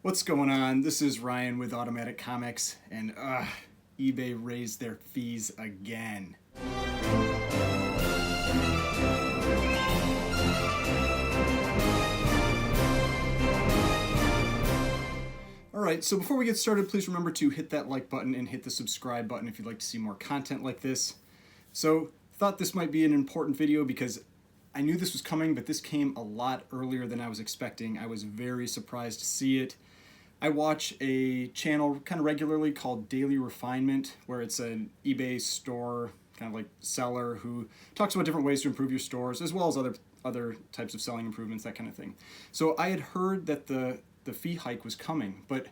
What's going on? This is Ryan with Automatic Comics, and eBay raised their fees again. Alright, so before we get started, please remember to hit that like button and hit the subscribe button if you'd like to see more content like this. So, thought this might be an important video because I knew this was coming, but this came a lot earlier than I was expecting. I was very surprised to see it. I watch a channel kind of regularly called Daily Refinement, where it's an eBay store, kind of like seller, who talks about different ways to improve your stores, as well as other types of selling improvements, that kind of thing. So I had heard that the fee hike was coming, but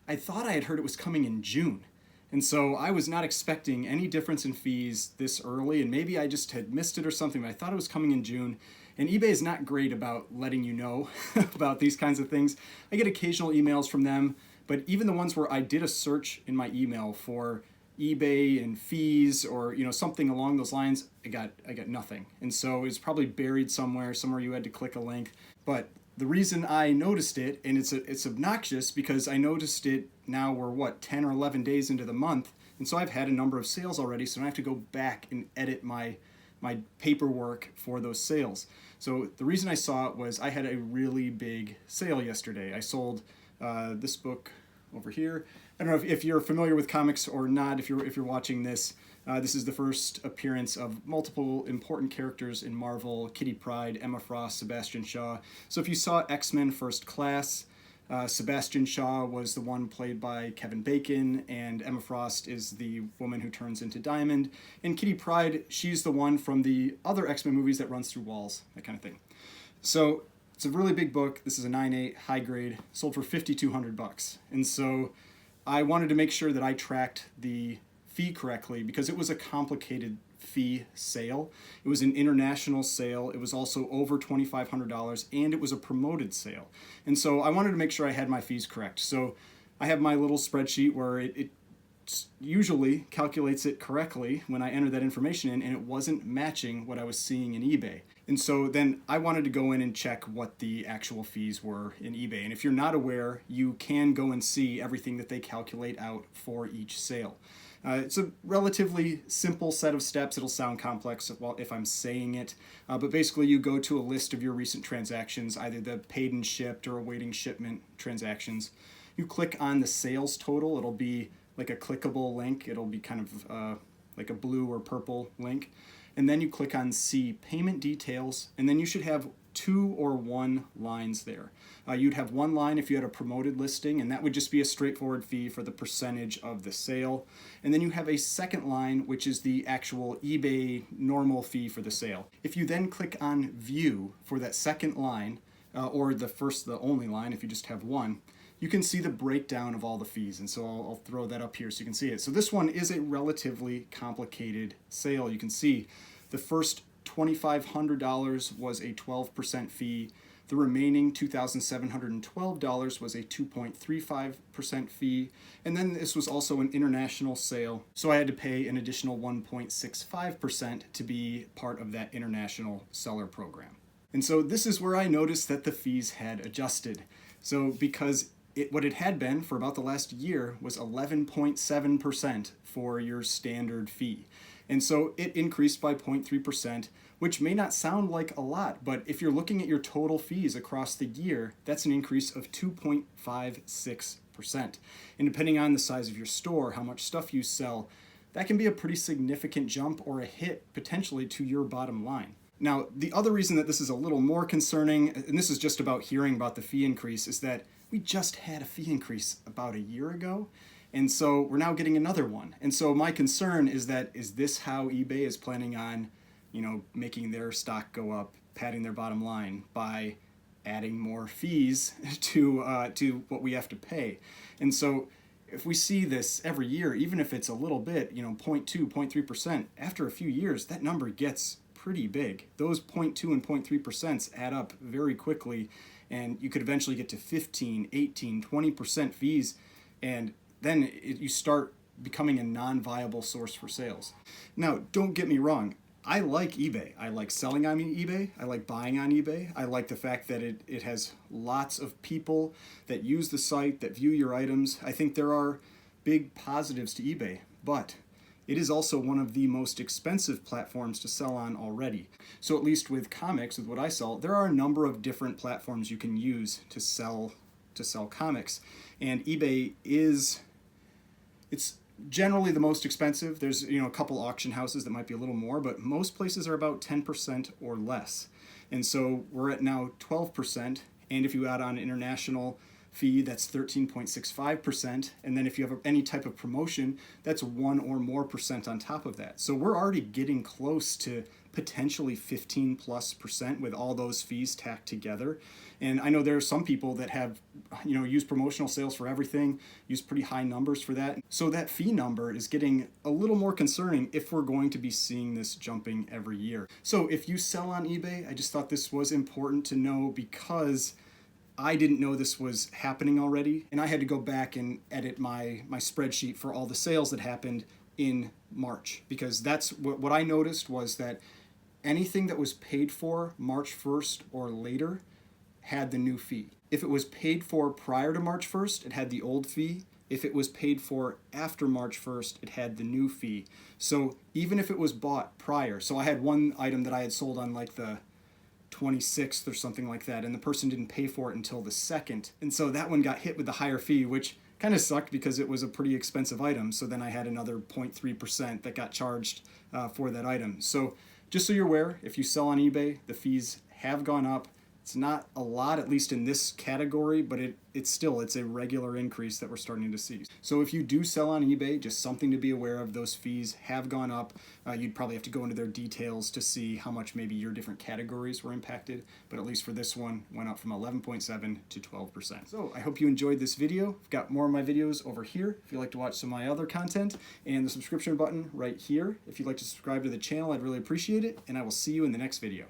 I thought I had heard it was coming in June. And so I was not expecting any difference in fees this early, and maybe I just had missed it or something, but I thought it was coming in June. And eBay is not great about letting you know about these kinds of things. I get occasional emails from them, but even the ones where I did a search in my email for eBay and fees or something along those lines, I got nothing. And so it's probably buried somewhere you had to click a link. But the reason I noticed it, and it's obnoxious because I noticed it now we're 10 or 11 days into the month, and so I've had a number of sales already, so I have to go back and edit my paperwork for those sales. So the reason I saw it was I had a really big sale yesterday. I sold this book over here. I don't know if you're familiar with comics or not. If you're watching this, this is the first appearance of multiple important characters in Marvel: Kitty Pryde, Emma Frost, Sebastian Shaw. So if you saw X-Men First Class, Sebastian Shaw was the one played by Kevin Bacon, and Emma Frost is the woman who turns into Diamond. And Kitty Pryde, she's the one from the other X-Men movies that runs through walls, that kind of thing. So it's a really big book. This is a 9.8 high grade, sold for $5,200. And so I wanted to make sure that I tracked the fee correctly because it was a complicated fee sale. It was an international sale. It was also over $2,500, and it was a promoted sale. And so I wanted to make sure I had my fees correct. So I have my little spreadsheet where it usually calculates it correctly when I enter that information in, and it wasn't matching what I was seeing in eBay. And so then I wanted to go in and check what the actual fees were in eBay. And if you're not aware, you can go and see everything that they calculate out for each sale. It's a relatively simple set of steps. It'll sound complex if I'm saying it, but basically you go to a list of your recent transactions, either the paid and shipped or awaiting shipment transactions. You click on the sales total. It'll be like a clickable link. It'll be kind of like a blue or purple link. And then you click on see payment details, and then you should have 2 or 1 lines there. You'd have 1 line if you had a promoted listing, and that would just be a straightforward fee for the percentage of the sale. And then you have a second line, which is the actual eBay normal fee for the sale. If you then click on view for that second line, or the only line if you just have 1, you can see the breakdown of all the fees. And so I'll throw that up here so you can see it. So this one is a relatively complicated sale. You can see the first $2,500 was a 12% fee. The remaining $2,712 was a 2.35% fee. And then this was also an international sale, so I had to pay an additional 1.65% to be part of that international seller program. And so this is where I noticed that the fees had adjusted. So because what it had been for about the last year was 11.7% for your standard fee. And so it increased by 0.3%, which may not sound like a lot, but if you're looking at your total fees across the year, that's an increase of 2.56%. And depending on the size of your store, how much stuff you sell, that can be a pretty significant jump or a hit potentially to your bottom line. Now, the other reason that this is a little more concerning, and this is just about hearing about the fee increase, is that we just had a fee increase about a year ago. And so we're now getting another one. And so my concern is this how eBay is planning on, making their stock go up, padding their bottom line by adding more fees to what we have to pay? And so if we see this every year, even if it's a little bit, 0.2, 0.3%, after a few years, that number gets pretty big. Those 0.2 and 0.3% add up very quickly, and you could eventually get to 15, 18, 20% fees, and then you start becoming a non-viable source for sales. Now, don't get me wrong. I like eBay. I like selling on eBay. I like buying on eBay. I like the fact that it has lots of people that use the site, that view your items. I think there are big positives to eBay, but it is also one of the most expensive platforms to sell on already. So at least with comics, with what I sell, there are a number of different platforms you can use to sell comics. And eBay it's generally the most expensive. There's a couple auction houses that might be a little more, but most places are about 10% or less. And so we're at now 12%, and if you add on an international fee, that's 13.65%, and then if you have any type of promotion, that's 1 or more percent on top of that. So we're already getting close to potentially 15+% with all those fees tacked together. And I know there are some people that have use promotional sales for everything, use pretty high numbers for that. So that fee number is getting a little more concerning if we're going to be seeing this jumping every year. So if you sell on eBay, I just thought this was important to know, because I didn't know this was happening already, and I had to go back and edit my spreadsheet for all the sales that happened in March, because that's what I noticed was that anything that was paid for March 1st or later had the new fee. If it was paid for prior to March 1st, it had the old fee. If it was paid for after March 1st, it had the new fee. So even if it was bought prior, so I had one item that I had sold on like the 26th or something like that, and the person didn't pay for it until the 2nd, and so that one got hit with the higher fee, which kind of sucked because it was a pretty expensive item. So then I had another 0.3% that got charged for that item. So just so you're aware, if you sell on eBay, the fees have gone up. It's not a lot, at least in this category, but it's a regular increase that we're starting to see. So if you do sell on eBay, just something to be aware of, those fees have gone up. You'd probably have to go into their details to see how much maybe your different categories were impacted, but at least for this one, went up from 11.7 to 12%. So I hope you enjoyed this video. I've got more of my videos over here if you'd like to watch some of my other content, and the subscription button right here. If you'd like to subscribe to the channel, I'd really appreciate it, and I will see you in the next video.